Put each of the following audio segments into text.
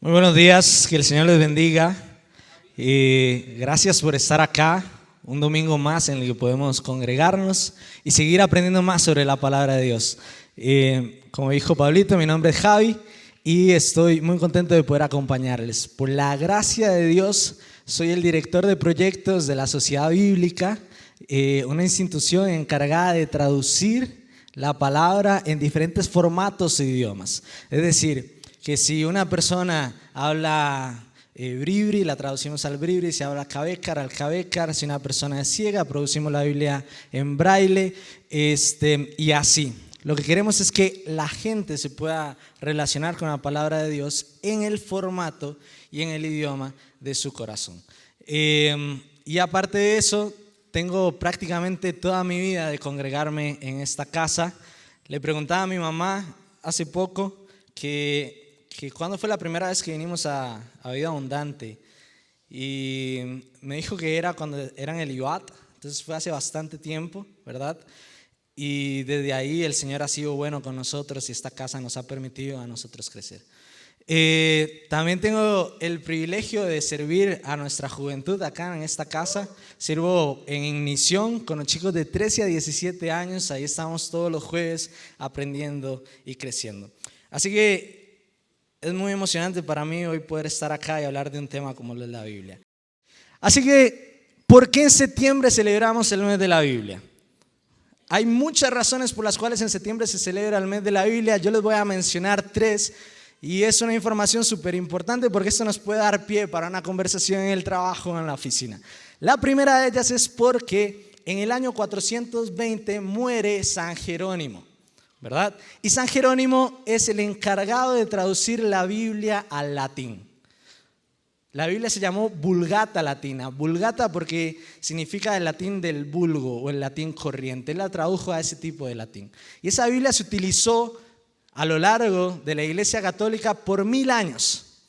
Muy buenos días, que el Señor les bendiga. Gracias por estar acá, un domingo más en el que podemos congregarnos y seguir aprendiendo más sobre la palabra de Dios. Como dijo Pablito, mi nombre es Javi y estoy muy contento de poder acompañarles. Por la gracia de Dios, soy el director de proyectos de la Sociedad Bíblica, una institución encargada de traducir la palabra en diferentes formatos e idiomas. Es decir, que si una persona habla bribri, la traducimos al bribri; si habla cavécar, al cavécar; si una persona es ciega, producimos la Biblia en braille, y así. Lo que queremos es que la gente se pueda relacionar con la palabra de Dios en el formato y en el idioma de su corazón. Y aparte de eso, tengo prácticamente toda mi vida de congregarme en esta casa. Le preguntaba a mi mamá hace poco que cuándo fue la primera vez que vinimos a Vida Abundante, y me dijo que era cuando era en el IUAT, entonces fue hace bastante tiempo, ¿verdad? Y desde ahí el Señor ha sido bueno con nosotros y esta casa nos ha permitido a nosotros crecer. También tengo el privilegio de servir a nuestra juventud acá en esta casa. Sirvo en Ignición con los chicos de 13 a 17 años, ahí estamos todos los jueves aprendiendo y creciendo. Así que es muy emocionante para mí hoy poder estar acá y hablar de un tema como lo es la Biblia. Así que, ¿por qué en septiembre celebramos el mes de la Biblia? Hay muchas razones por las cuales en septiembre se celebra el mes de la Biblia. Yo les voy a mencionar 3, y es una información súper importante porque esto nos puede dar pie para una conversación en el trabajo o en la oficina. La primera de ellas es porque en el año 420 muere San Jerónimo, ¿verdad? Y San Jerónimo es el encargado de traducir la Biblia al latín. La Biblia se llamó Vulgata Latina. Vulgata porque significa el latín del vulgo o el latín corriente. Él la tradujo a ese tipo de latín. Y esa Biblia se utilizó a lo largo de la Iglesia Católica por 1000 años.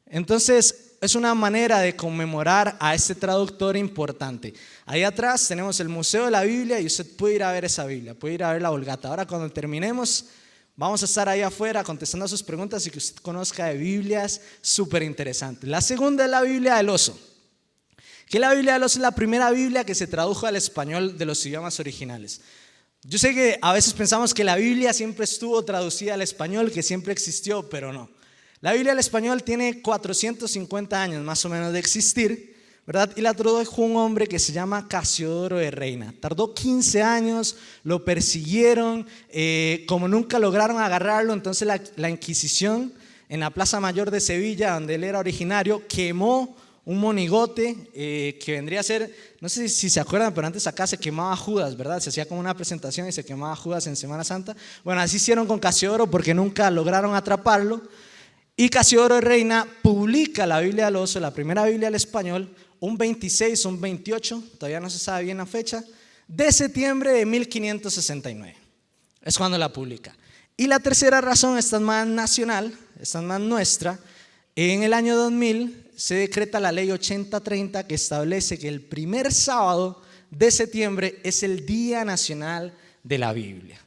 Entonces, es una manera de conmemorar a este traductor importante. Ahí atrás tenemos el Museo de la Biblia y usted puede ir a ver esa Biblia, puede ir a ver la Vulgata. Ahora cuando terminemos vamos a estar ahí afuera contestando a sus preguntas y que usted conozca de Biblias súper interesantes. La segunda es la Biblia del Oso. Que la Biblia del Oso es la primera Biblia que se tradujo al español de los idiomas originales. Yo sé que a veces pensamos que la Biblia siempre estuvo traducida al español, que siempre existió, pero no. La Biblia al español tiene 450 años más o menos de existir, ¿verdad? Y la tradujo un hombre que se llama Casiodoro de Reina. Tardó 15 años, lo persiguieron, como nunca lograron agarrarlo, entonces la Inquisición en la Plaza Mayor de Sevilla, donde él era originario, quemó un monigote que vendría a ser, no sé si se acuerdan, pero antes acá se quemaba Judas, ¿verdad? Se hacía como una presentación y se quemaba Judas en Semana Santa. Bueno, así hicieron con Casiodoro porque nunca lograron atraparlo. Y Casiodoro de Reina publica la Biblia del Oso, la primera Biblia al español, un 26, un 28, todavía no se sabe bien la fecha, de septiembre de 1569. Es cuando la publica. Y la tercera razón, esta es más nacional, esta es más nuestra. En el año 2000 se decreta la ley 8030 que establece que el primer sábado de septiembre es el Día Nacional de la Biblia.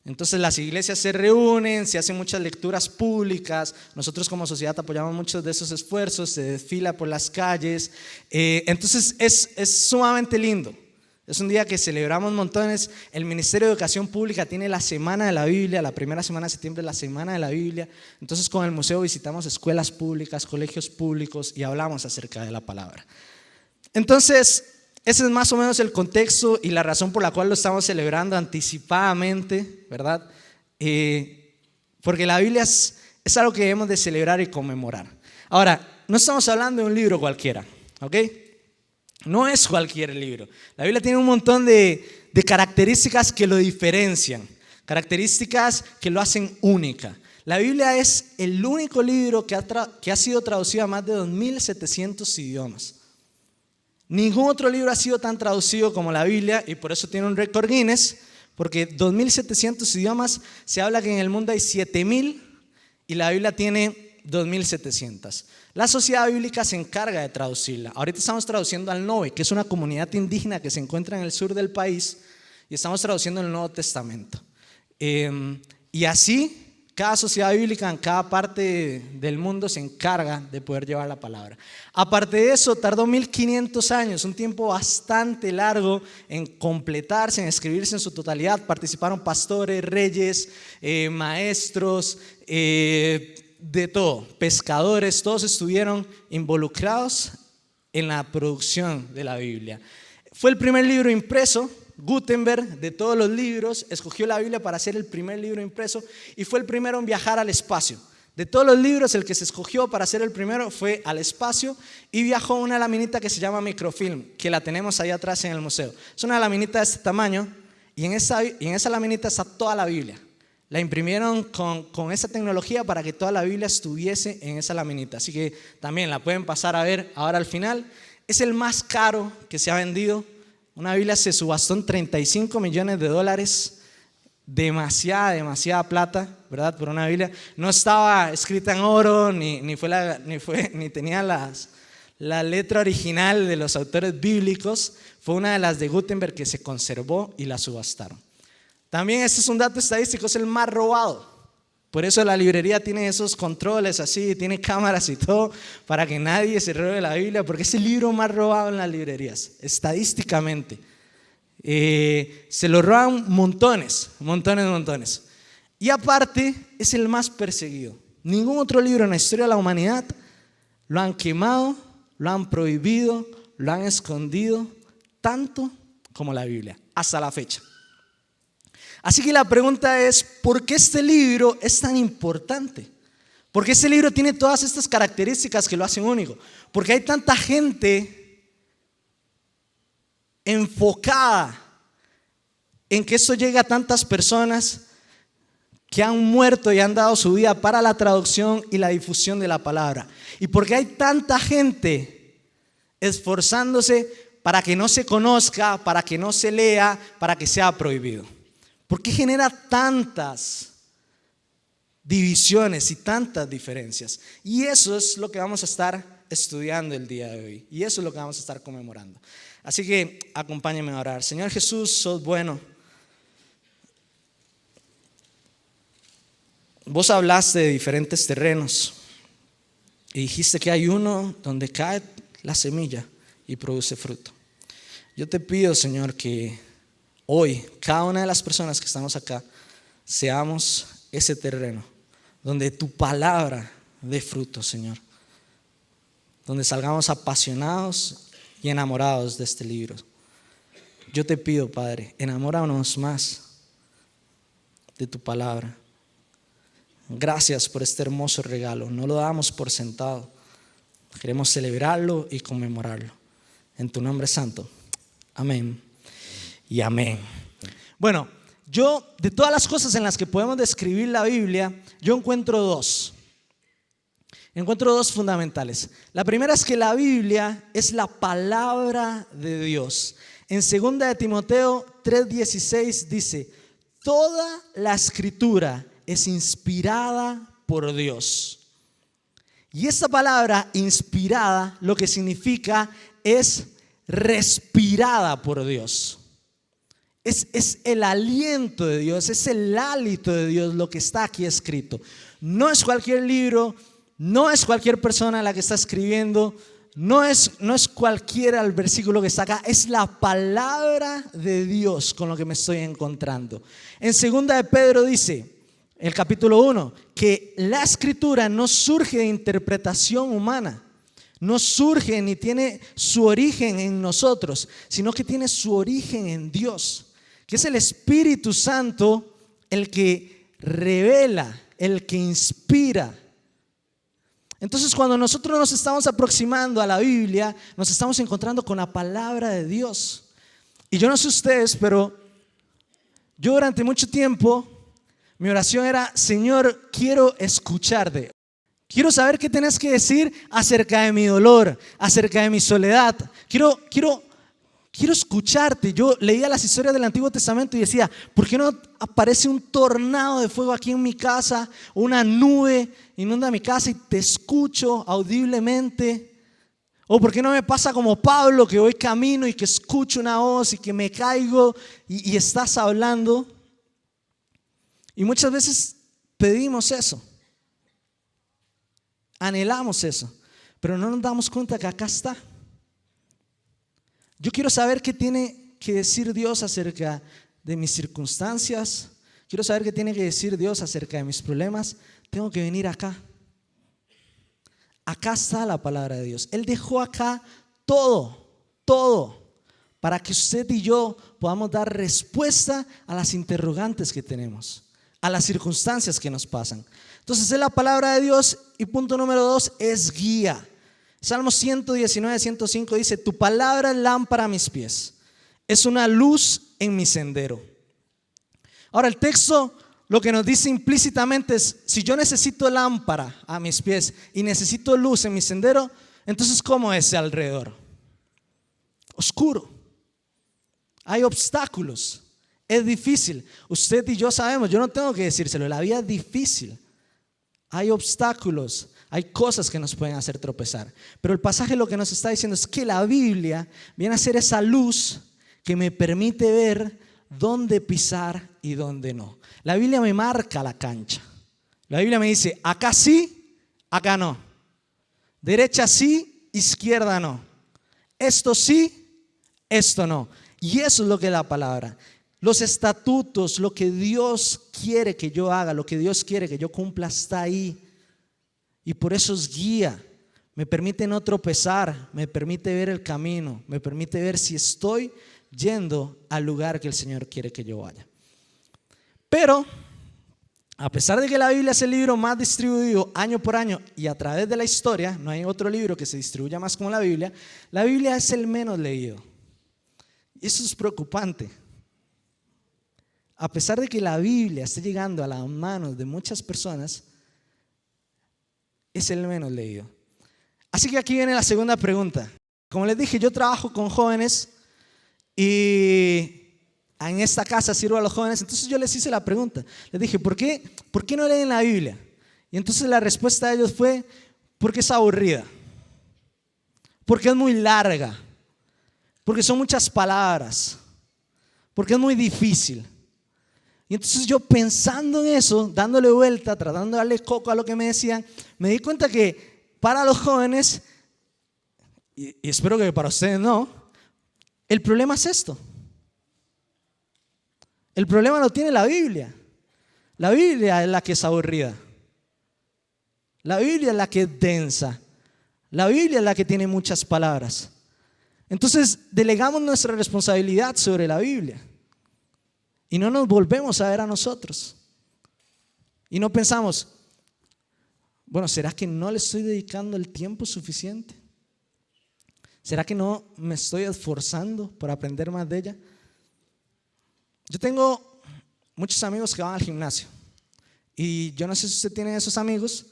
Entonces las iglesias se reúnen, se hacen muchas lecturas públicas, nosotros como sociedad apoyamos muchos de esos esfuerzos, se desfila por las calles, entonces es sumamente lindo. Es un día que celebramos montones. El Ministerio de Educación Pública tiene la Semana de la Biblia, la primera semana de septiembre es la Semana de la Biblia. Entonces con el museo visitamos escuelas públicas, colegios públicos y hablamos acerca de la palabra. Entonces, ese es más o menos el contexto y la razón por la cual lo estamos celebrando anticipadamente, ¿verdad? Porque la Biblia es algo que debemos de celebrar y conmemorar. Ahora, no estamos hablando de un libro cualquiera, ¿ok? No es cualquier libro. La Biblia tiene un montón de características que lo diferencian, características que lo hacen única. La Biblia es el único libro que ha sido traducido a más de 2700 idiomas. Ningún otro libro ha sido tan traducido como la Biblia y por eso tiene un récord Guinness, porque 2700 idiomas, se habla que en el mundo hay 7000 y la Biblia tiene 2700. La Sociedad Bíblica se encarga de traducirla. Ahorita estamos traduciendo al Nove, que es una comunidad indígena que se encuentra en el sur del país, y estamos traduciendo el Nuevo Testamento. Y así Cada sociedad bíblica en cada parte del mundo se encarga de poder llevar la palabra. Aparte de eso, tardó 1500 años, un tiempo bastante largo en completarse, en escribirse en su totalidad. Participaron pastores, reyes, maestros, de todo, pescadores, todos estuvieron involucrados en la producción de la Biblia. Fue el primer libro impreso. Gutenberg, de todos los libros, escogió la Biblia para ser el primer libro impreso y fue el primero en viajar al espacio. De todos los libros, el que se escogió para ser el primero fue al espacio y viajó una laminita que se llama microfilm, que la tenemos ahí atrás en el museo. Es una laminita de este tamaño y en esa laminita está toda la Biblia. La imprimieron con esa tecnología para que toda la Biblia estuviese en esa laminita. Así que también la pueden pasar a ver ahora al final. Es el más caro que se ha vendido. Una Biblia se subastó en $35 millones. Demasiada plata, ¿verdad? Por una Biblia. No estaba escrita en oro, ni tenía la letra original de los autores bíblicos. Fue una de las de Gutenberg que se conservó y la subastaron. También este es un dato estadístico, es el más robado. Por eso la librería tiene esos controles así, tiene cámaras y todo, para que nadie se robe la Biblia, porque es el libro más robado en las librerías, estadísticamente. Se lo roban montones. Y aparte, es el más perseguido. Ningún otro libro en la historia de la humanidad lo han quemado, lo han prohibido, lo han escondido, tanto como la Biblia, hasta la fecha. Así que la pregunta es, ¿por qué este libro es tan importante? ¿Por qué este libro tiene todas estas características que lo hacen único? Porque hay tanta gente enfocada en que esto llegue a tantas personas que han muerto y han dado su vida para la traducción y la difusión de la palabra. Y porque hay tanta gente esforzándose para que no se conozca, para que no se lea, para que sea prohibido. ¿Por qué genera tantas divisiones y tantas diferencias? Y eso es lo que vamos a estar estudiando el día de hoy. Y eso es lo que vamos a estar conmemorando. Así que acompáñenme a orar. Señor Jesús, sos bueno. Vos hablaste de diferentes terrenos y dijiste que hay uno donde cae la semilla y produce fruto. Yo te pido, Señor, que hoy, cada una de las personas que estamos acá, seamos ese terreno donde tu palabra dé fruto, Señor. Donde salgamos apasionados y enamorados de este libro. Yo te pido, Padre, enamóranos más de tu palabra. Gracias por este hermoso regalo. No lo damos por sentado. Queremos celebrarlo y conmemorarlo. En tu nombre santo. Amén. Y amén. Bueno, yo de todas las cosas en las que podemos describir la Biblia, yo encuentro dos fundamentales. La primera es que la Biblia es la palabra de Dios. En 2 de Timoteo 3:16 dice: toda la escritura es inspirada por Dios. Y esta palabra inspirada lo que significa es respirada por Dios. Es el aliento de Dios, es el hálito de Dios lo que está aquí escrito. No es cualquier libro, no es cualquier persona la que está escribiendo, no es cualquiera el versículo que está acá, es la palabra de Dios con lo que me estoy encontrando. En 2 de Pedro dice, el capítulo 1, que la escritura no surge de interpretación humana, no surge ni tiene su origen en nosotros, sino que tiene su origen en Dios, que es el Espíritu Santo el que revela, el que inspira. Entonces, cuando nosotros nos estamos aproximando a la Biblia, nos estamos encontrando con la palabra de Dios. Y yo no sé ustedes, pero yo durante mucho tiempo mi oración era: Señor, quiero escucharte. Quiero saber qué tenés que decir acerca de mi dolor, acerca de mi soledad. Quiero escucharte. Yo leía las historias del Antiguo Testamento y decía: ¿por qué no aparece un tornado de fuego aquí en mi casa? Una nube inunda mi casa y te escucho audiblemente. ¿O por qué no me pasa como Pablo, que voy camino y que escucho una voz y que me caigo y estás hablando? Y muchas veces pedimos eso, anhelamos eso, pero no nos damos cuenta que acá está. Yo quiero saber qué tiene que decir Dios acerca de mis circunstancias. Quiero saber qué tiene que decir Dios acerca de mis problemas. Tengo que venir acá. Acá está la palabra de Dios. Él dejó acá todo, para que usted y yo podamos dar respuesta a las interrogantes que tenemos, a las circunstancias que nos pasan. Entonces es la palabra de Dios. Y punto número 2 es guía. Salmo 119, 105 dice: tu palabra es lámpara a mis pies, es una luz en mi sendero. Ahora el texto lo que nos dice implícitamente es: si yo necesito lámpara a mis pies y necesito luz en mi sendero, entonces ¿cómo es alrededor? Oscuro. Hay obstáculos. Es difícil. Usted y yo sabemos, yo no tengo que decírselo, la vida es difícil. Hay obstáculos, hay cosas que nos pueden hacer tropezar. Pero el pasaje lo que nos está diciendo es que la Biblia viene a ser esa luz que me permite ver dónde pisar y dónde no. La Biblia me marca la cancha. La Biblia me dice: acá sí, acá no. Derecha sí, izquierda no. Esto sí, esto no. Y eso es lo que es la palabra. Los estatutos, lo que Dios quiere que yo haga, lo que Dios quiere que yo cumpla, está ahí. Y por eso es guía. Me permite no tropezar, me permite ver el camino, me permite ver si estoy yendo al lugar que el Señor quiere que yo vaya. Pero a pesar de que la Biblia es el libro más distribuido año por año y a través de la historia, no hay otro libro que se distribuya más como la Biblia es el menos leído. Y eso es preocupante. A pesar de que la Biblia esté llegando a las manos de muchas personas, es el menos leído. Así que aquí viene la segunda pregunta. Como les dije, yo trabajo con jóvenes y en esta casa sirvo a los jóvenes. Entonces yo les hice la pregunta. Les dije: ¿por qué no leen la Biblia? Y entonces la respuesta de ellos fue: porque es aburrida, porque es muy larga, porque son muchas palabras, porque es muy difícil. Y entonces yo, pensando en eso, dándole vuelta, tratando de darle coco a lo que me decían, me di cuenta que para los jóvenes, y espero que para ustedes no, el problema es esto. El problema lo tiene la Biblia. La Biblia es la que es aburrida. La Biblia es la que es densa. La Biblia es la que tiene muchas palabras. Entonces delegamos nuestra responsabilidad sobre la Biblia. Y no nos volvemos a ver a nosotros. Y no pensamos: bueno, ¿será que no le estoy dedicando el tiempo suficiente? ¿Será que no me estoy esforzando por aprender más de ella? Yo tengo muchos amigos que van al gimnasio. Y yo no sé si usted tiene esos amigos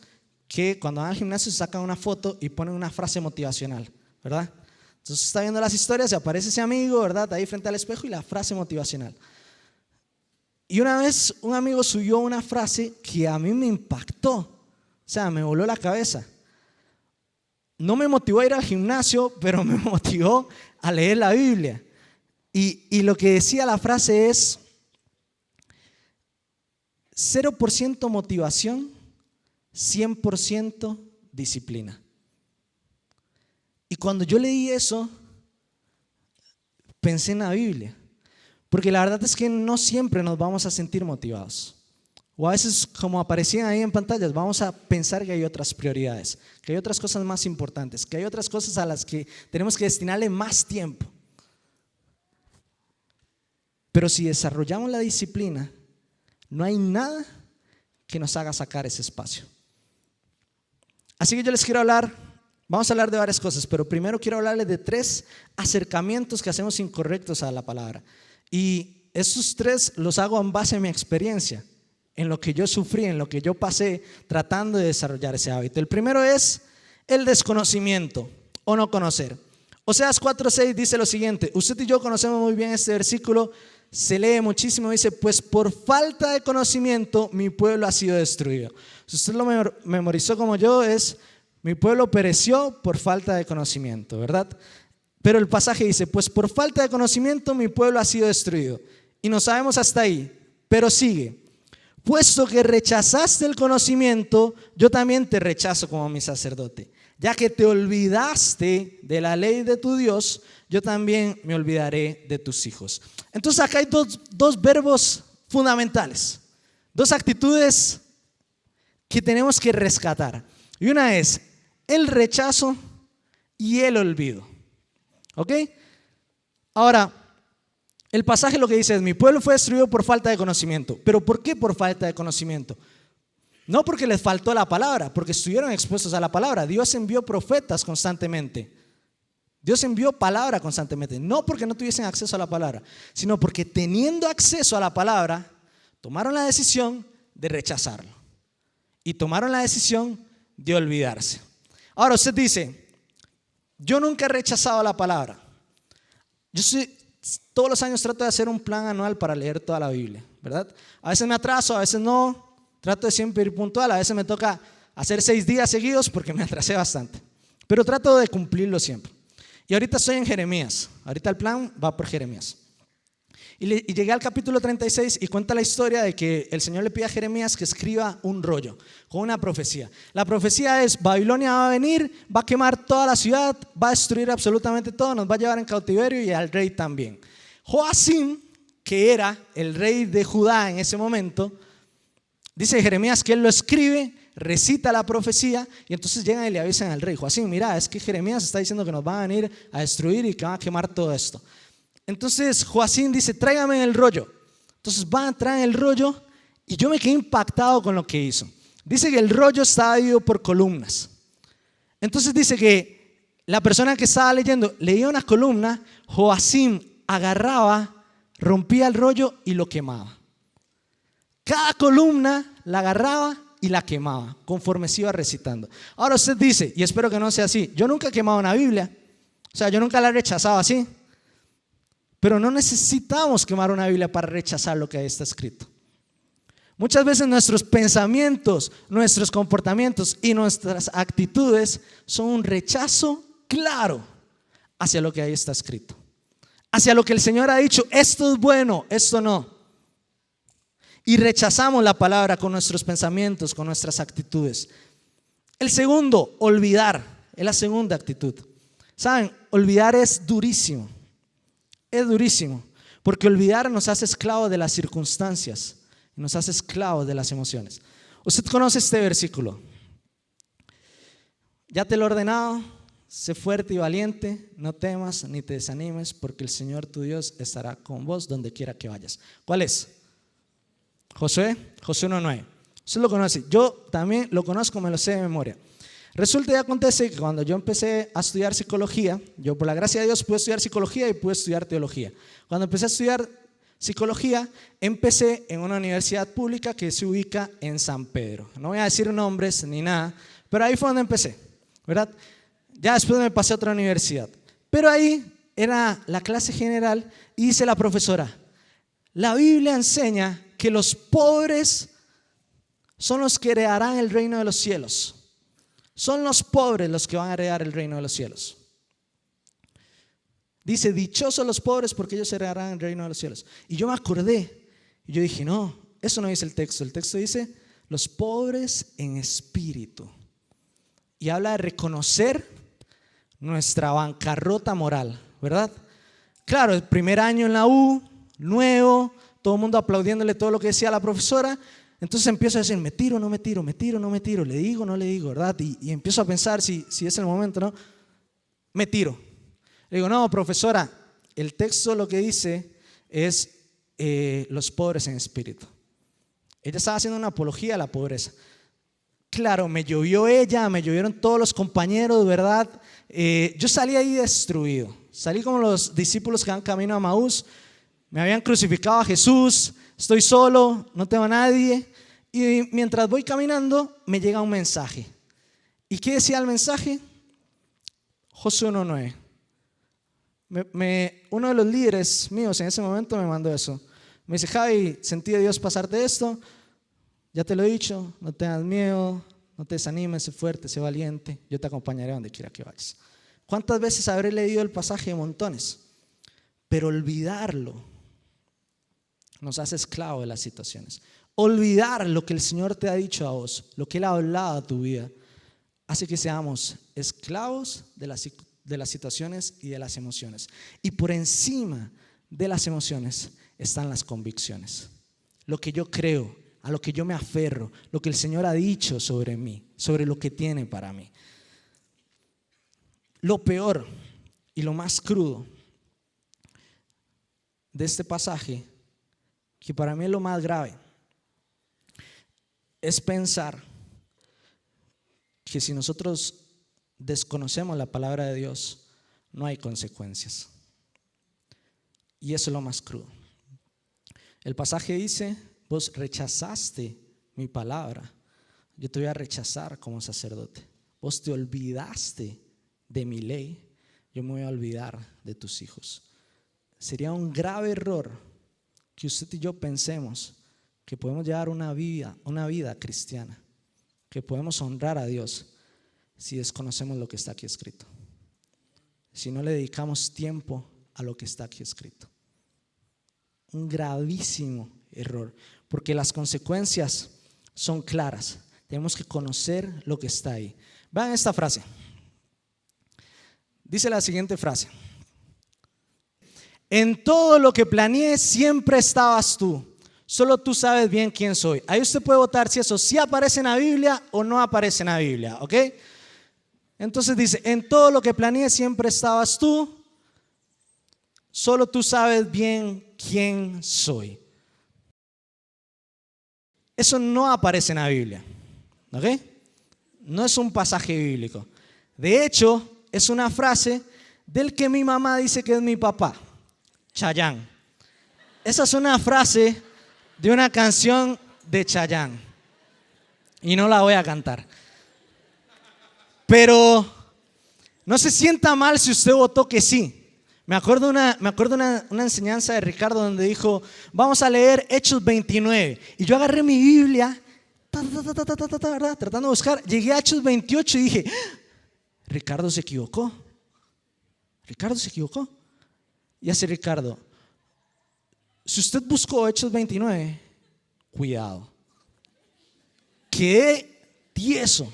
que cuando van al gimnasio se sacan una foto y ponen una frase motivacional, ¿verdad? Entonces está viendo las historias y aparece ese amigo, ¿verdad? Ahí frente al espejo y la frase motivacional. Y una vez un amigo subió una frase que a mí me impactó, o sea, me voló la cabeza. No me motivó a ir al gimnasio, pero me motivó a leer la Biblia. Y lo que decía la frase es: 0% motivación, 100% disciplina. Y cuando yo leí eso, pensé en la Biblia. Porque la verdad es que no siempre nos vamos a sentir motivados. O a veces, como aparecían ahí en pantallas, vamos a pensar que hay otras prioridades, que hay otras cosas más importantes, que hay otras cosas a las que tenemos que destinarle más tiempo. Pero si desarrollamos la disciplina, no hay nada que nos haga sacar ese espacio. Así que yo les quiero hablar, vamos a hablar de varias cosas, pero primero quiero hablarles de 3 acercamientos que hacemos incorrectos a la palabra. Y esos 3 los hago en base a mi experiencia, en lo que yo sufrí, en lo que yo pasé tratando de desarrollar ese hábito. El primero es el desconocimiento o no conocer. Oseas 4:6 dice lo siguiente: usted y yo conocemos muy bien este versículo, se lee muchísimo, dice: pues por falta de conocimiento mi pueblo ha sido destruido. Si usted lo memorizó como yo, es: mi pueblo pereció por falta de conocimiento, ¿verdad? Pero el pasaje dice: pues por falta de conocimiento mi pueblo ha sido destruido. Y no sabemos hasta ahí, pero sigue: puesto que rechazaste el conocimiento, yo también te rechazo como mi sacerdote. Ya que te olvidaste de la ley de tu Dios, yo también me olvidaré de tus hijos. Entonces acá hay dos verbos fundamentales, dos actitudes que tenemos que rescatar. Y una es el rechazo y el olvido. ¿Ok? Ahora, el pasaje lo que dice es: mi pueblo fue destruido por falta de conocimiento. ¿Pero por qué por falta de conocimiento? No porque les faltó la palabra, porque estuvieron expuestos a la palabra. Dios envió profetas constantemente. Dios envió palabra constantemente. No porque no tuviesen acceso a la palabra, sino porque teniendo acceso a la palabra, tomaron la decisión de rechazarlo. Y tomaron la decisión de olvidarse. Ahora usted dice: yo nunca he rechazado la palabra. Todos los años trato de hacer un plan anual para leer toda la Biblia, ¿verdad? A veces me atraso, a veces no. Trato de siempre ir puntual. A veces me toca hacer 6 días seguidos porque me atrasé bastante. Pero trato de cumplirlo siempre. Y ahorita estoy en Jeremías. Ahorita el plan va por Jeremías. Y llegué al capítulo 36 y cuenta la historia de que el Señor le pide a Jeremías que escriba un rollo con una profecía. La profecía es: Babilonia va a venir, va a quemar toda la ciudad, va a destruir absolutamente todo, nos va a llevar en cautiverio y al rey también. Joacim, que era el rey de Judá en ese momento, dice Jeremías que él lo escribe, recita la profecía y entonces llegan y le avisan al rey: Joacim, mira, es que Jeremías está diciendo que nos van a venir a destruir y que van a quemar todo esto. Entonces Joacim dice: tráigame el rollo. Entonces van a traer el rollo y yo me quedé impactado con lo que hizo. Dice que el rollo estaba dividido por columnas. Entonces dice que la persona que estaba leyendo leía una columna, Joacim agarraba, rompía el rollo y lo quemaba. Cada columna la agarraba y la quemaba conforme se iba recitando. Ahora usted dice, y espero que no sea así: yo nunca he quemado una Biblia, o sea, yo nunca la he rechazado así. Pero no necesitamos quemar una Biblia para rechazar lo que ahí está escrito. Muchas veces nuestros pensamientos, nuestros comportamientos y nuestras actitudes son un rechazo claro hacia lo que ahí está escrito, hacia lo que el Señor ha dicho: esto es bueno, esto no. Y rechazamos la palabra con nuestros pensamientos, con nuestras actitudes. El segundo, olvidar, es la segunda actitud. ¿Saben? Olvidar es durísimo. Es durísimo, porque olvidar nos hace esclavos de las circunstancias, nos hace esclavos de las emociones. Usted conoce este versículo: ya te lo he ordenado, sé fuerte y valiente, no temas ni te desanimes, porque el Señor tu Dios estará con vos donde quiera que vayas. ¿Cuál es? Josué 1:9. Usted lo conoce, yo también lo conozco, me lo sé de memoria. Resulta y acontece que cuando yo empecé a estudiar psicología, yo por la gracia de Dios pude estudiar psicología y pude estudiar teología. Cuando empecé a estudiar psicología, empecé en una universidad pública que se ubica en San Pedro. No voy a decir nombres ni nada, pero ahí fue donde empecé, ¿verdad? Ya después me pasé a otra universidad. Pero ahí era la clase general y dice la profesora: la Biblia enseña que los pobres son los que heredarán el reino de los cielos. Son los pobres los que van a heredar el reino de los cielos. Dice: dichosos los pobres porque ellos heredarán el reino de los cielos. Y yo me acordé y yo dije: no, eso no dice el texto. El texto dice: los pobres en espíritu. Y habla de reconocer nuestra bancarrota moral, ¿verdad? Claro, el primer año en la U, nuevo, todo el mundo aplaudiéndole todo lo que decía la profesora. Entonces empiezo a decir: me tiro, no me tiro, me tiro, no me tiro, le digo, no le digo, ¿verdad? Y empiezo a pensar si es el momento, ¿no? Me tiro. Le digo: no, profesora, el texto lo que dice es los pobres en espíritu. Ella estaba haciendo una apología a la pobreza. Claro, me llovió ella, me llovieron todos los compañeros, ¿verdad? Yo salí ahí destruido. Salí como los discípulos que van camino a Maús. Me habían crucificado a Jesús, estoy solo, no tengo a nadie. Y mientras voy caminando me llega un mensaje. ¿Y qué decía el mensaje? Josué 1:9. Uno de los líderes míos en ese momento me mandó eso. Me dice: Javi, sentí de Dios pasarte esto, ya te lo he dicho, no tengas miedo, no te desanimes, sé fuerte, sé valiente, yo te acompañaré donde quiera que vayas. ¿Cuántas veces habré leído el pasaje? Montones. Pero olvidarlo nos hace esclavos de las situaciones. Olvidar lo que el Señor te ha dicho a vos, lo que Él ha hablado a tu vida, hace que seamos esclavos de las situaciones y de las emociones. Y por encima de las emociones están las convicciones. Lo que yo creo, a lo que yo me aferro, lo que el Señor ha dicho sobre mí, sobre lo que tiene para mí. Lo peor y lo más crudo de este pasaje, que para mí es lo más grave, es pensar que si nosotros desconocemos la palabra de Dios, no hay consecuencias. Y eso es lo más crudo. El pasaje dice: vos rechazaste mi palabra, yo te voy a rechazar como sacerdote. Vos te olvidaste de mi ley, yo me voy a olvidar de tus hijos. Sería un grave error que usted y yo pensemos que podemos llevar una vida cristiana, que podemos honrar a Dios si desconocemos lo que está aquí escrito, si no le dedicamos tiempo a lo que está aquí escrito. Un gravísimo error, porque las consecuencias son claras. Tenemos que conocer lo que está ahí. Vean esta frase. Dice la siguiente frase: en todo lo que planeé siempre estabas tú. Solo tú sabes bien quién soy. Ahí usted puede votar si eso sí aparece en la Biblia o no aparece en la Biblia, ¿ok? Entonces dice: en todo lo que planeé siempre estabas tú. Solo tú sabes bien quién soy. Eso no aparece en la Biblia, ¿ok? No es un pasaje bíblico. De hecho, es una frase del que mi mamá dice que es mi papá, Chayanne. Esa es una frase de una canción de Chayanne y no la voy a cantar. Pero no se sienta mal si usted votó que sí. Me acuerdo una enseñanza de Ricardo donde dijo: vamos a leer Hechos 29. Y yo agarré mi Biblia, tratando de buscar. Llegué a Hechos 28 y dije: Ricardo se equivocó. Y hace Ricardo: si usted buscó Hechos 29, cuidado. Quedé tieso,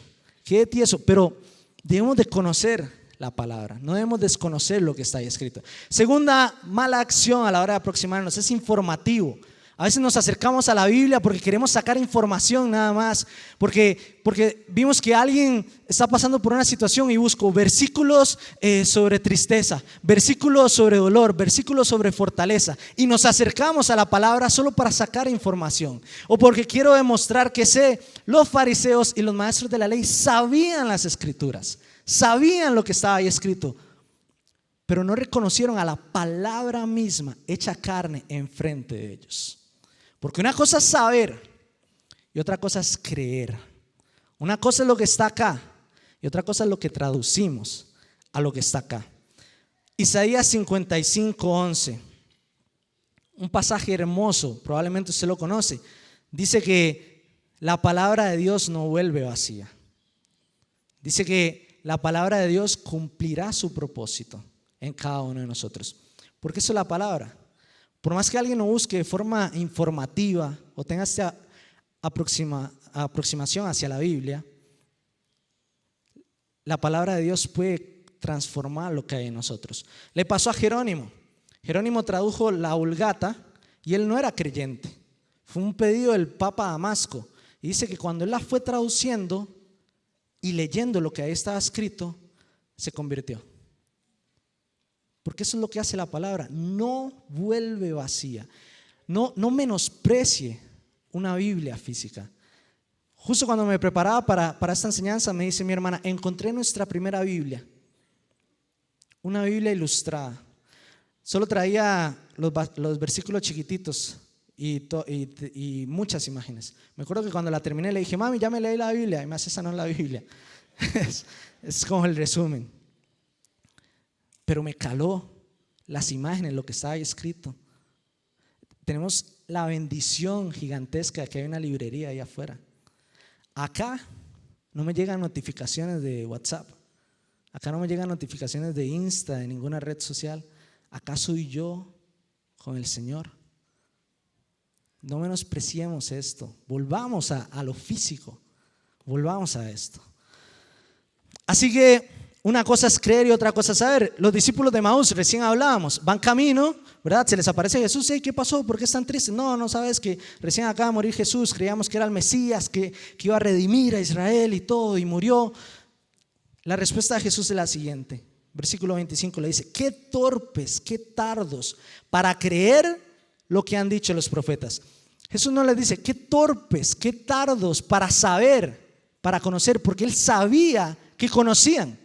pero debemos de conocer la palabra, no debemos desconocer lo que está ahí escrito. Segunda mala acción a la hora de aproximarnos es informativo. A veces nos acercamos a la Biblia porque queremos sacar información nada más, porque vimos que alguien está pasando por una situación y busco versículos sobre tristeza, versículos sobre dolor, versículos sobre fortaleza, y nos acercamos a la palabra solo para sacar información, o porque quiero demostrar que los fariseos y los maestros de la ley sabían las escrituras, sabían lo que estaba ahí escrito, pero no reconocieron a la palabra misma hecha carne enfrente de ellos. Porque una cosa es saber y otra cosa es creer. Una cosa es lo que está acá y otra cosa es lo que traducimos a lo que está acá. Isaías 55:11, un pasaje hermoso, probablemente usted lo conoce. Dice que la palabra de Dios no vuelve vacía. Dice que la palabra de Dios cumplirá su propósito en cada uno de nosotros. Porque eso es la palabra. Por más que alguien lo busque de forma informativa o tenga esta aproximación hacia la Biblia, la palabra de Dios puede transformar lo que hay en nosotros. Le pasó a Jerónimo. Jerónimo tradujo la Vulgata y él no era creyente. Fue un pedido del Papa Damasco. Y dice que cuando él la fue traduciendo y leyendo lo que ahí estaba escrito, se convirtió. Porque eso es lo que hace la palabra, no vuelve vacía. No menosprecie una Biblia física. Justo cuando me preparaba para esta enseñanza, me dice mi hermana: encontré nuestra primera Biblia, una Biblia ilustrada. Solo traía los versículos chiquititos y muchas imágenes. Me acuerdo que cuando la terminé le dije: mami, ya me leí la Biblia. Y me hace: esa no es la Biblia. Es como el resumen. Pero me caló las imágenes, lo que estaba ahí escrito. Tenemos la bendición gigantesca de que hay una librería ahí afuera. Acá no me llegan notificaciones de WhatsApp. Acá no me llegan notificaciones de Insta, de ninguna red social. Acá soy yo con el Señor. No menospreciemos esto. Volvamos a lo físico. Volvamos a esto. Así que una cosa es creer y otra cosa es saber. Los discípulos de Emaús, recién hablábamos, van camino, ¿verdad? Se les aparece Jesús. ¿Qué pasó? ¿Por qué están tristes? No sabes que recién acaba de morir Jesús. Creíamos que era el Mesías, que iba a redimir a Israel y todo, y murió. La respuesta de Jesús es la siguiente. Versículo 25 le dice: qué torpes, qué tardos para creer lo que han dicho los profetas. Jesús no les dice qué torpes, qué tardos para saber, para conocer, porque él sabía que conocían.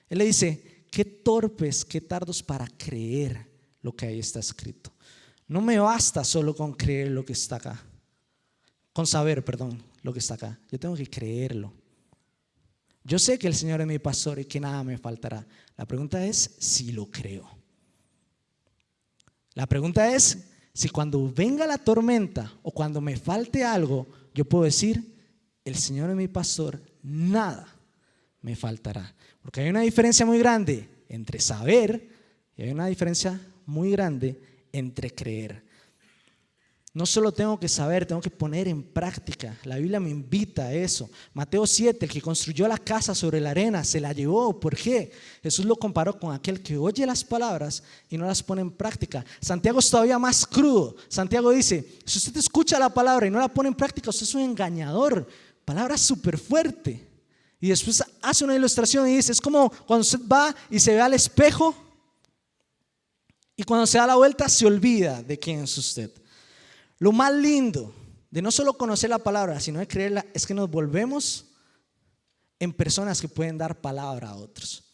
Él le dice qué torpes, qué tardos para creer lo que ahí está escrito. No me basta solo con creer lo que está acá, con saber, perdón, lo que está acá. Yo tengo que creerlo. Yo sé que el Señor es mi pastor y que nada me faltará. La pregunta es si lo creo. La pregunta es si cuando venga la tormenta o cuando me falte algo, yo puedo decir: el Señor es mi pastor, nada me faltará. Porque hay una diferencia muy grande entre saber y hay una diferencia muy grande entre creer. No solo tengo que saber, tengo que poner en práctica. La Biblia me invita a eso. Mateo 7, el que construyó la casa sobre la arena, se la llevó. ¿Por qué? Jesús lo comparó con aquel que oye las palabras y no las pone en práctica. Santiago es todavía más crudo. Santiago dice: si usted escucha la palabra y no la pone en práctica, usted es un engañador. Palabra súper fuerte. Y después hace una ilustración y dice: es como cuando usted va y se ve al espejo y cuando se da la vuelta se olvida de quién es usted. Lo más lindo de no solo conocer la palabra, sino de creerla, es que nos volvemos en personas que pueden dar palabra a otros.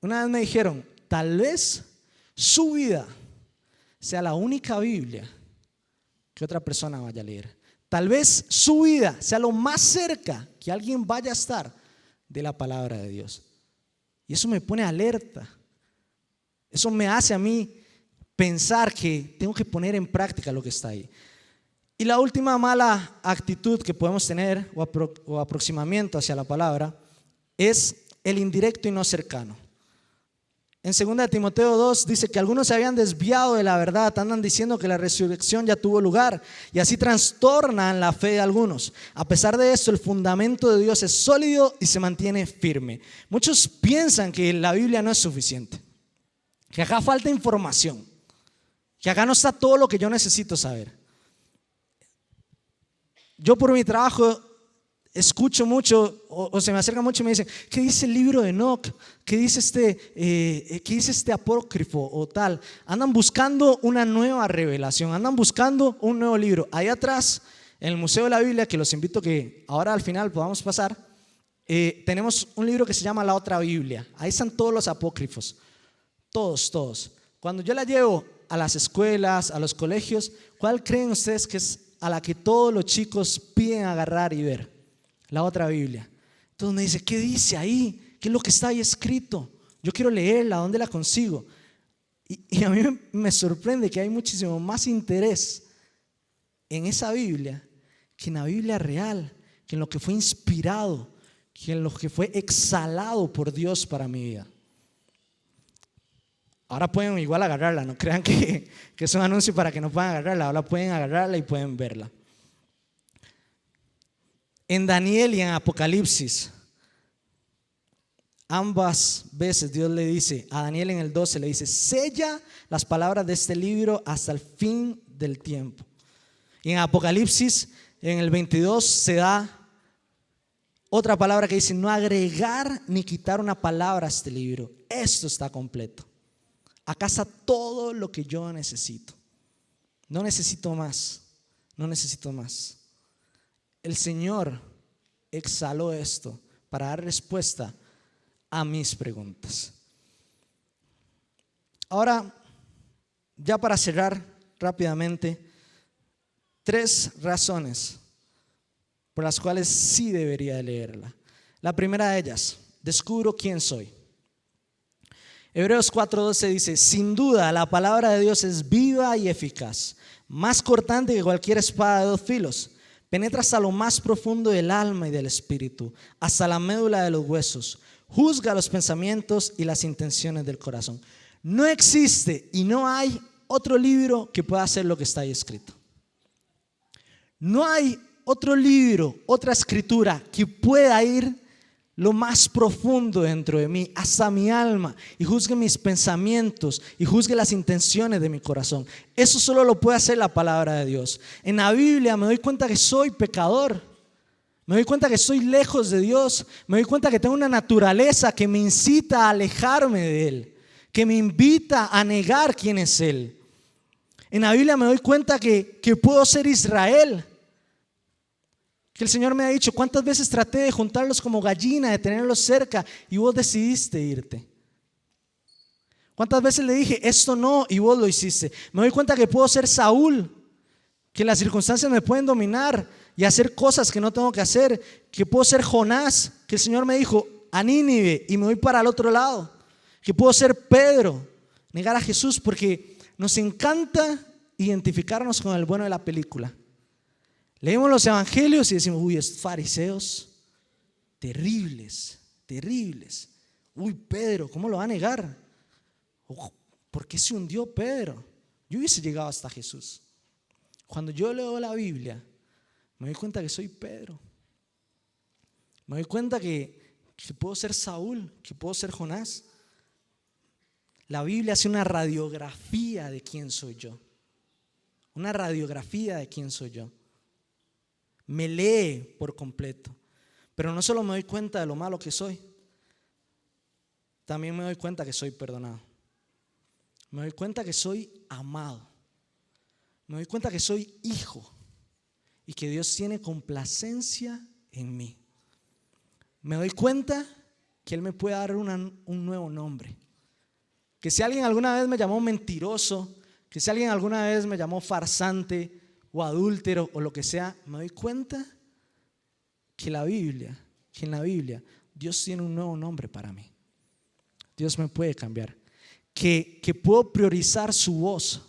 Una vez me dijeron: tal vez su vida sea la única Biblia que otra persona vaya a leer. Tal vez su vida sea lo más cerca que alguien vaya a estar de la palabra de Dios. Y eso me pone alerta. Eso me hace a mí pensar que tengo que poner en práctica lo que está ahí. Y la última mala actitud que podemos tener o aproximamiento hacia la palabra es el indirecto y no cercano. En 2 Timoteo 2 dice que algunos se habían desviado de la verdad, andan diciendo que la resurrección ya tuvo lugar y así trastornan la fe de algunos. A pesar de esto, el fundamento de Dios es sólido y se mantiene firme. Muchos piensan que la Biblia no es suficiente, que acá falta información, que acá no está todo lo que yo necesito saber. Yo por mi trabajo escucho mucho o se me acerca mucho y me dicen: ¿qué dice el libro de Enoc? ¿Qué dice este apócrifo o tal? Andan buscando una nueva revelación, andan buscando un nuevo libro. Ahí atrás, en el Museo de la Biblia, que los invito a que ahora al final podamos pasar, tenemos un libro que se llama La Otra Biblia. Ahí están todos los apócrifos, todos. Cuando yo la llevo a las escuelas, a los colegios, ¿cuál creen ustedes que es a la que todos los chicos piden agarrar y ver? La Otra Biblia. Entonces me dice: ¿qué dice ahí? ¿Qué es lo que está ahí escrito? Yo quiero leerla, ¿dónde la consigo? Y a mí me sorprende que hay muchísimo más interés en esa Biblia que en la Biblia real, que en lo que fue inspirado, que en lo que fue exhalado por Dios para mi vida. Ahora pueden igual agarrarla, no crean que es un anuncio para que no puedan agarrarla. Ahora pueden agarrarla y pueden verla. En Daniel y en Apocalipsis, ambas veces Dios le dice a Daniel, en el 12 le dice: sella las palabras de este libro hasta el fin del tiempo. Y en Apocalipsis, en el 22, se da otra palabra que dice: no agregar ni quitar una palabra a este libro. Esto está completo. Acá está todo lo que yo necesito. No necesito más. El Señor exhaló esto para dar respuesta a mis preguntas. Ahora, ya para cerrar rápidamente, 3 razones por las cuales sí debería leerla. La primera de ellas: descubro quién soy. Hebreos 4:12 dice: sin duda la palabra de Dios es viva y eficaz, más cortante que cualquier espada de 2 filos. Penetra hasta lo más profundo del alma y del espíritu, hasta la médula de los huesos. Juzga los pensamientos y las intenciones del corazón. No existe y no hay otro libro que pueda hacer lo que está ahí escrito. No hay otro libro, otra escritura que pueda ir lo más profundo dentro de mí, hasta mi alma, y juzgue mis pensamientos y juzgue las intenciones de mi corazón. Eso solo lo puede hacer la palabra de Dios. En la Biblia me doy cuenta que soy pecador, me doy cuenta que estoy lejos de Dios, me doy cuenta que tengo una naturaleza que me incita a alejarme de Él, que me invita a negar quién es Él. En la Biblia me doy cuenta que puedo ser Israel, que el Señor me ha dicho: ¿cuántas veces traté de juntarlos como gallina, de tenerlos cerca, y vos decidiste irte? ¿Cuántas veces le dije esto no y vos lo hiciste? Me doy cuenta que puedo ser Saúl, que las circunstancias me pueden dominar y hacer cosas que no tengo que hacer, que puedo ser Jonás, que el Señor me dijo a Nínive y me voy para el otro lado, que puedo ser Pedro, negar a Jesús, porque nos encanta identificarnos con el bueno de la película. Leemos los evangelios y decimos: uy, estos fariseos, terribles, terribles. Uy, Pedro, ¿cómo lo va a negar? ¿Por qué se hundió Pedro? Yo hubiese llegado hasta Jesús. Cuando yo leo la Biblia, me doy cuenta que soy Pedro. Me doy cuenta que puedo ser Saúl, que puedo ser Jonás. La Biblia hace una radiografía de quién soy yo. Una radiografía de quién soy yo. Me lee por completo. Pero no solo me doy cuenta de lo malo que soy, también me doy cuenta que soy perdonado. Me doy cuenta que soy amado. Me doy cuenta que soy hijo y que Dios tiene complacencia en mí. Me doy cuenta que Él me puede dar un nuevo nombre. Que si alguien alguna vez me llamó mentiroso, que si alguien alguna vez me llamó farsante o adúltero o lo que sea, me doy cuenta que en la Biblia Dios tiene un nuevo nombre para mí. Dios me puede cambiar, que puedo priorizar su voz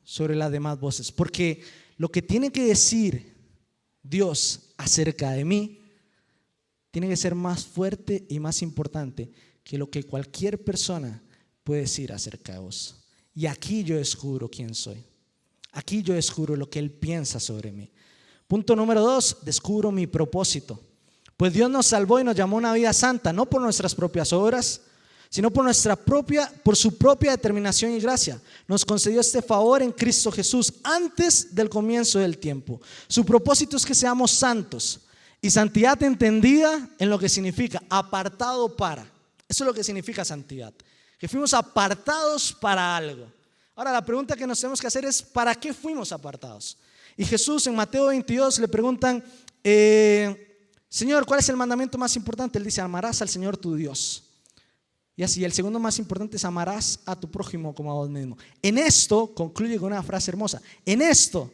sobre las demás voces, porque lo que tiene que decir Dios acerca de mí tiene que ser más fuerte y más importante que lo que cualquier persona puede decir acerca de vos. Y aquí yo descubro quién soy. Aquí yo descubro lo que Él piensa sobre mí. Punto número 2, descubro mi propósito. Pues Dios nos salvó y nos llamó a una vida santa, no por nuestras propias obras, sino por su propia determinación y gracia. Nos concedió este favor en Cristo Jesús antes del comienzo del tiempo. Su propósito es que seamos santos, y santidad entendida en lo que significa apartado para. Eso es lo que significa santidad, que fuimos apartados para algo. Ahora la pregunta que nos tenemos que hacer es: ¿para qué fuimos apartados? Y Jesús en Mateo 22 le preguntan: Señor, ¿cuál es el mandamiento más importante? Él dice: amarás al Señor tu Dios. Y así, el segundo más importante es: amarás a tu prójimo como a vos mismo. En esto, concluye con una frase hermosa, en esto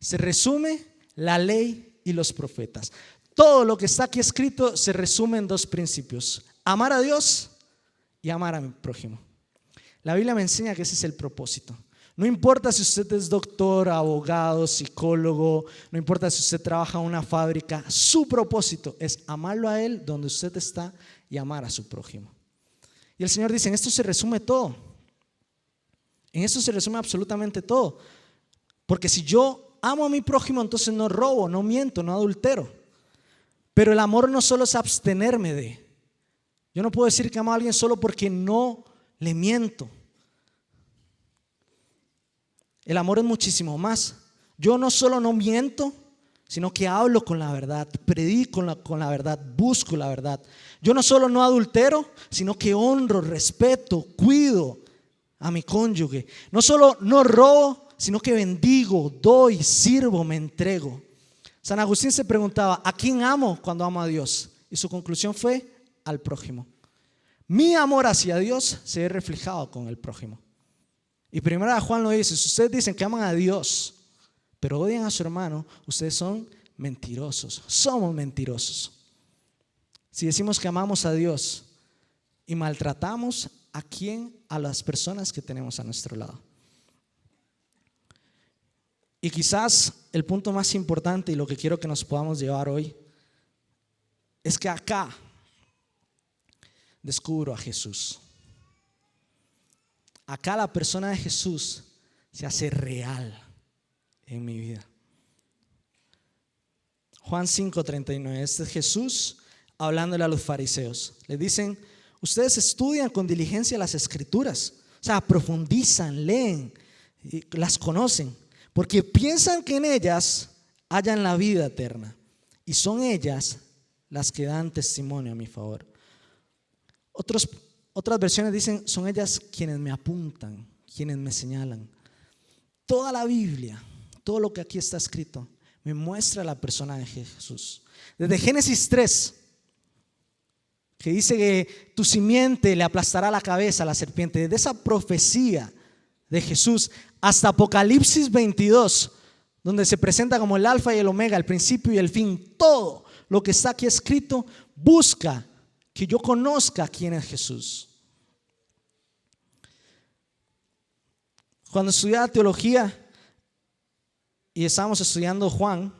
se resume la ley y los profetas. Todo lo que está aquí escrito se resume en dos principios: amar a Dios y amar a mi prójimo. La Biblia me enseña que ese es el propósito. No importa si usted es doctor, abogado, psicólogo, no importa si usted trabaja en una fábrica, su propósito es amarlo a Él donde usted está y amar a su prójimo. Y el Señor dice: en esto se resume todo. En esto se resume absolutamente todo. Porque si yo amo a mi prójimo, entonces no robo, no miento, no adultero. Pero el amor no solo es abstenerme de. Yo no puedo decir que amo a alguien solo porque no le miento. El amor es muchísimo más. Yo no solo no miento, sino que hablo con la verdad, predico con la verdad, busco la verdad. Yo no solo no adultero, sino que honro, respeto, cuido a mi cónyuge. No solo no robo, sino que bendigo, doy, sirvo, me entrego. San Agustín se preguntaba: ¿a quién amo cuando amo a Dios? Y su conclusión fue: al prójimo. Mi amor hacia Dios se ve reflejado con el prójimo. Y primero Juan lo dice: si ustedes dicen que aman a Dios, pero odian a su hermano, ustedes son mentirosos. Somos mentirosos. Si decimos que amamos a Dios y maltratamos a las personas que tenemos a nuestro lado. Y quizás el punto más importante y lo que quiero que nos podamos llevar hoy es que acá descubro a Jesús. acá la persona de Jesús se hace real en mi vida. Juan 5:39, este es Jesús hablándole a los fariseos. Les dicen: ustedes estudian con diligencia las escrituras, o sea, profundizan, leen, las conocen, porque piensan que en ellas hallan la vida eterna, y son ellas las que dan testimonio a mi favor. Otras versiones dicen: son ellas quienes me apuntan, quienes me señalan. Toda la Biblia, todo lo que aquí está escrito, me muestra la persona de Jesús. Desde Génesis 3, que dice que tu simiente le aplastará la cabeza a la serpiente, desde esa profecía de Jesús hasta Apocalipsis 22, donde se presenta como el alfa y el omega, el principio y el fin, todo lo que está aquí escrito busca que yo conozca quién es Jesús. Cuando estudiaba teología y estábamos estudiando Juan,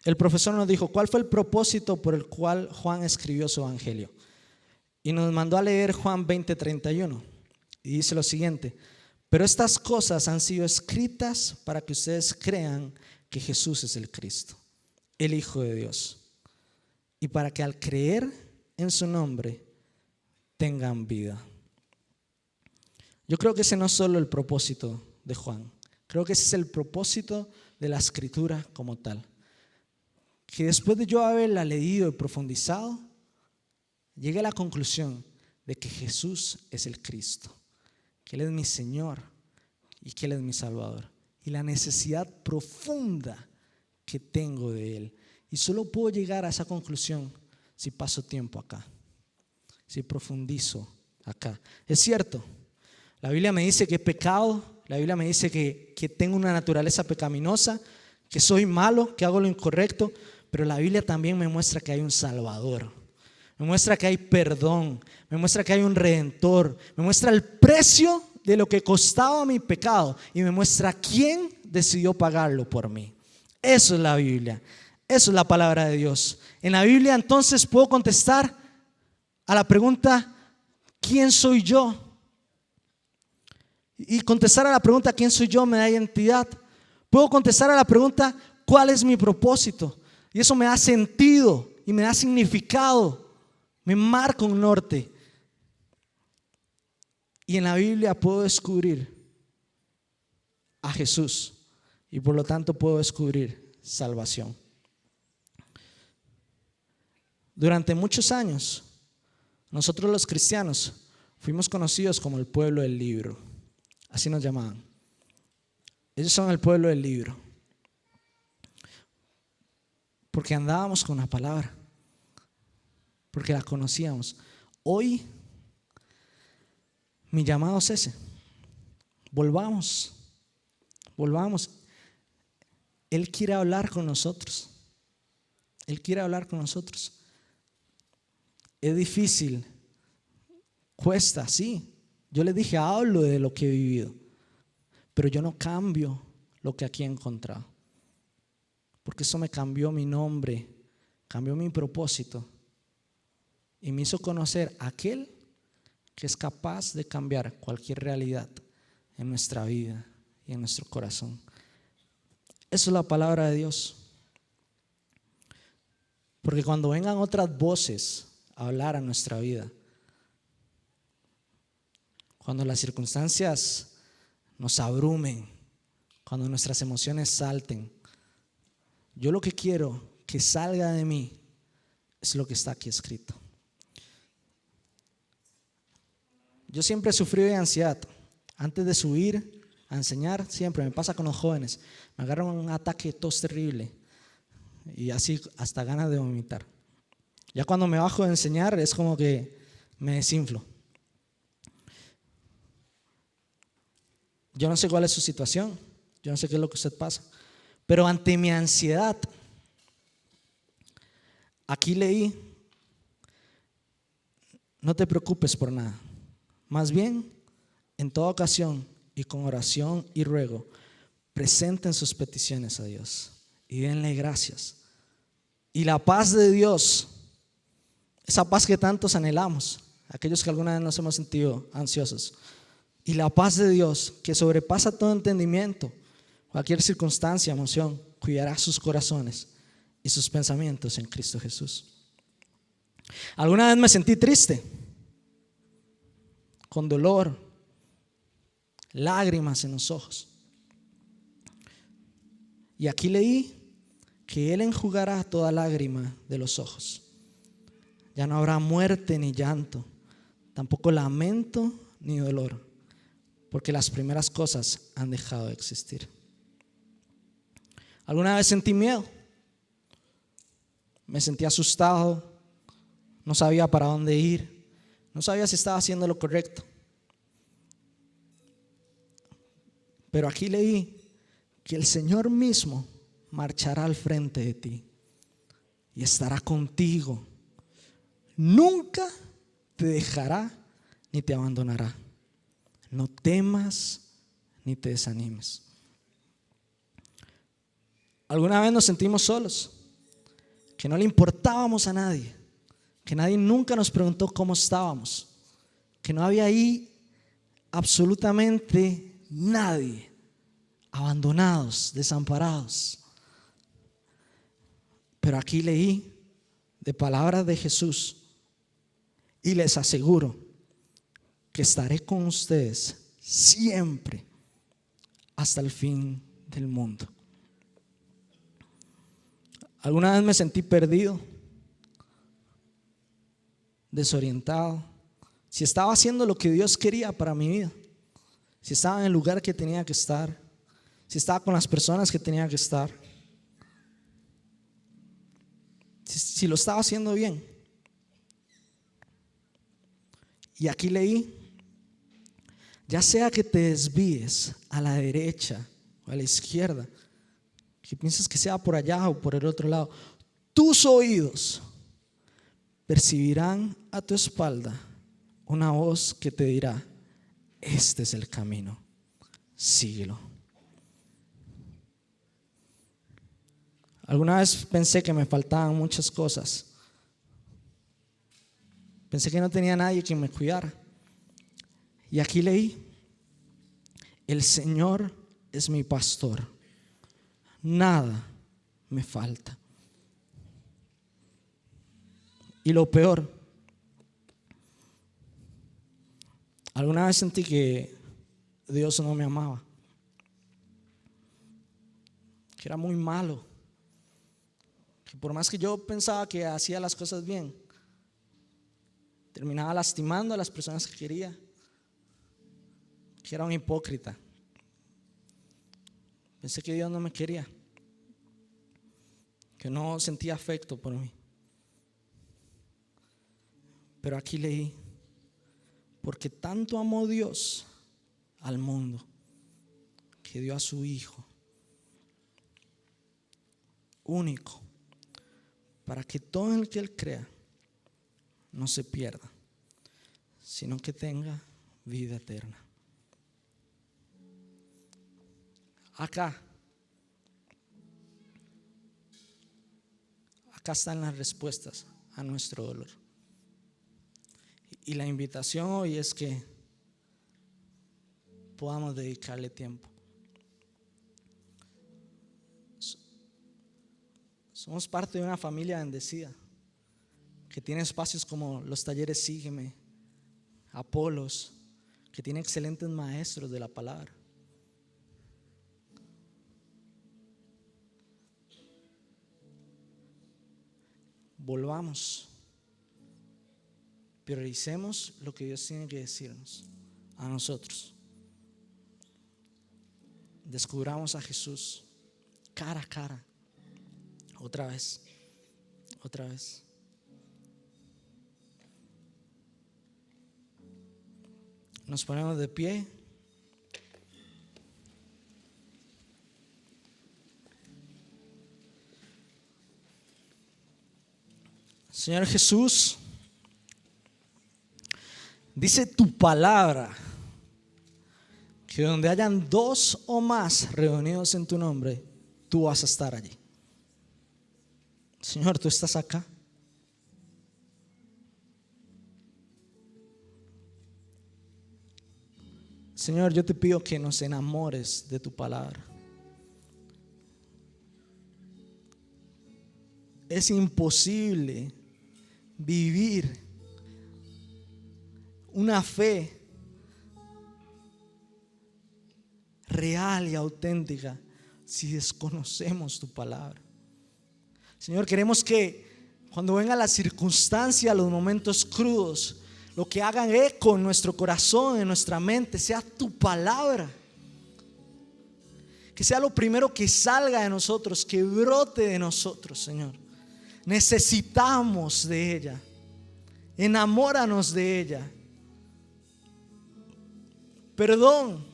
el profesor nos dijo: ¿cuál fue el propósito por el cual Juan escribió su evangelio? Y nos mandó a leer Juan 20:31 y dice lo siguiente: pero estas cosas han sido escritas para que ustedes crean que Jesús es el Cristo, el Hijo de Dios, y para que al creer en su nombre tengan vida. Yo creo que ese no es solo el propósito de Juan, creo que ese es el propósito de la escritura como tal. Que después de yo haberla leído y profundizado, llegué a la conclusión de que Jesús es el Cristo, que Él es mi Señor y que Él es mi Salvador, y la necesidad profunda que tengo de Él. Y solo puedo llegar a esa conclusión si paso tiempo acá, si profundizo acá. Es cierto, la Biblia me dice que he pecado, la Biblia me dice que tengo una naturaleza pecaminosa, que soy malo, que hago lo incorrecto, pero la Biblia también me muestra que hay un Salvador, me muestra que hay perdón, me muestra que hay un Redentor, me muestra el precio de lo que costaba mi pecado y me muestra quién decidió pagarlo por mí. Eso es la Biblia, eso es la palabra de Dios. En la Biblia entonces puedo contestar a la pregunta: ¿quién soy yo? Y contestar a la pregunta ¿quién soy yo? Me da identidad. Puedo contestar a la pregunta ¿cuál es mi propósito? Y eso me da sentido y me da significado, me marca un norte. Y en la Biblia puedo descubrir a Jesús y por lo tanto puedo descubrir salvación. Durante muchos años nosotros los cristianos fuimos conocidos como el pueblo del libro, así nos llamaban. Ellos son el pueblo del libro, porque andábamos con la palabra, porque la conocíamos. Hoy mi llamado es ese: volvamos. Él quiere hablar con nosotros. Él quiere hablar con nosotros. Es difícil, cuesta, sí. Yo les dije, hablo de lo que he vivido, pero yo no cambio lo que aquí he encontrado, porque eso me cambió mi nombre, cambió mi propósito y me hizo conocer a aquel que es capaz de cambiar cualquier realidad en nuestra vida y en nuestro corazón. Eso es la palabra de Dios. Porque cuando vengan otras voces a hablar a nuestra vida, cuando las circunstancias nos abrumen, cuando nuestras emociones salten, yo lo que quiero que salga de mí es lo que está aquí escrito. Yo siempre he sufrido de ansiedad. Antes de subir a enseñar, siempre me pasa con los jóvenes, me agarran un ataque de tos terrible y así hasta ganas de vomitar. Ya cuando me bajo de enseñar es como que me desinflo. Yo no sé cuál es su situación, yo no sé qué es lo que usted pasa, pero ante mi ansiedad, aquí leí: no te preocupes por nada, más bien en toda ocasión y con oración y ruego presenten sus peticiones a Dios y denle gracias, y la paz de Dios, esa paz que tantos anhelamos, aquellos que alguna vez nos hemos sentido ansiosos. Y la paz de Dios, que sobrepasa todo entendimiento, cualquier circunstancia, emoción, cuidará sus corazones y sus pensamientos en Cristo Jesús. Alguna vez me sentí triste, con dolor, lágrimas en los ojos. Y aquí leí que Él enjugará toda lágrima de los ojos. Ya no habrá muerte ni llanto, tampoco lamento ni dolor, porque las primeras cosas han dejado de existir. ¿Alguna vez sentí miedo? Me sentí asustado, no sabía para dónde ir, no sabía si estaba haciendo lo correcto. Pero aquí leí que el Señor mismo marchará al frente de ti y estará contigo. Nunca te dejará ni te abandonará. No temas ni te desanimes. ¿Alguna vez nos sentimos solos? Que no le importábamos a nadie, que nadie nunca nos preguntó cómo estábamos, que no había ahí absolutamente nadie, abandonados, desamparados. Pero aquí leí de palabras de Jesús y les aseguro que estaré con ustedes siempre hasta el fin del mundo. ¿Alguna vez me sentí perdido, desorientado? Si estaba haciendo lo que Dios quería para mi vida, si estaba en el lugar que tenía que estar, si estaba con las personas que tenía que estar, si lo estaba haciendo bien. Y aquí leí, ya sea que te desvíes a la derecha o a la izquierda, que pienses que sea por allá o por el otro lado, tus oídos percibirán a tu espalda una voz que te dirá: este es el camino, síguelo. Alguna vez pensé que me faltaban muchas cosas. Pensé que no tenía nadie que me cuidara. Y aquí leí: el Señor es mi pastor, nada me falta. Y lo peor, alguna vez sentí que Dios no me amaba, que era muy malo, que por más que yo pensaba que hacía las cosas bien, terminaba lastimando a las personas que quería, que era un hipócrita. Pensé que Dios no me quería, que no sentía afecto por mí. Pero aquí leí: porque tanto amó Dios al mundo, que dio a su Hijo único, para que todo el que Él crea no se pierda, sino que tenga vida eterna. Acá están las respuestas a nuestro dolor. Y la invitación hoy es que podamos dedicarle tiempo. Somos parte de una familia bendecida que tiene espacios como los talleres Sígueme, Apolos, que tiene excelentes maestros de la palabra. Volvamos, prioricemos lo que Dios tiene que decirnos a nosotros. Descubramos a Jesús cara a cara, otra vez. Nos ponemos de pie. Señor Jesús, dice tu palabra que donde hayan 2 o más reunidos en tu nombre, tú vas a estar allí. Señor, tú estás acá. Señor, yo te pido que nos enamores de tu palabra. Es imposible vivir una fe real y auténtica si desconocemos tu palabra. Señor, queremos que cuando venga la circunstancia, los momentos crudos, lo que hagan eco en nuestro corazón, en nuestra mente, sea tu palabra. Que sea lo primero que salga de nosotros, que brote de nosotros, Señor. Necesitamos de ella. Enamóranos de ella. Perdón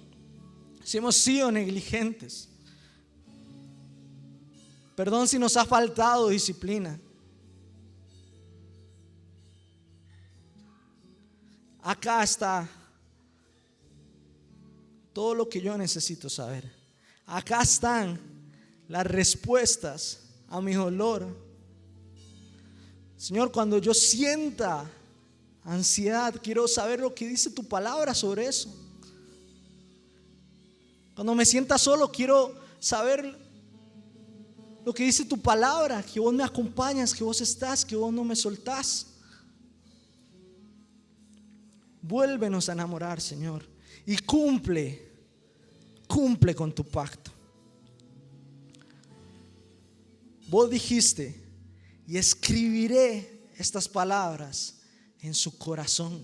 si hemos sido negligentes. Perdón si nos ha faltado disciplina. Acá está todo lo que yo necesito saber. Acá están las respuestas a mi dolor. Señor, cuando yo sienta ansiedad, quiero saber lo que dice tu palabra sobre eso. Cuando me sienta solo, quiero saber lo que dice tu palabra, que vos me acompañas, que vos estás, que vos no me soltás. Vuélvenos a enamorar, Señor, y cumple con tu pacto. Vos dijiste: y escribiré estas palabras en su corazón.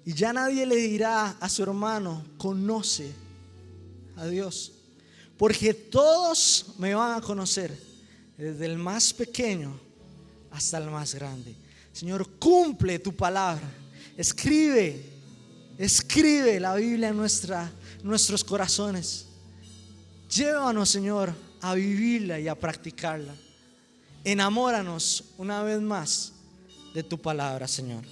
Y ya nadie le dirá a su hermano: conoce a Dios, porque todos me van a conocer, desde el más pequeño hasta el más grande. Señor, cumple tu palabra. Escribe la Biblia en nuestros corazones. Llévanos, Señor, a vivirla y a practicarla. Enamóranos una vez más de tu palabra, Señor.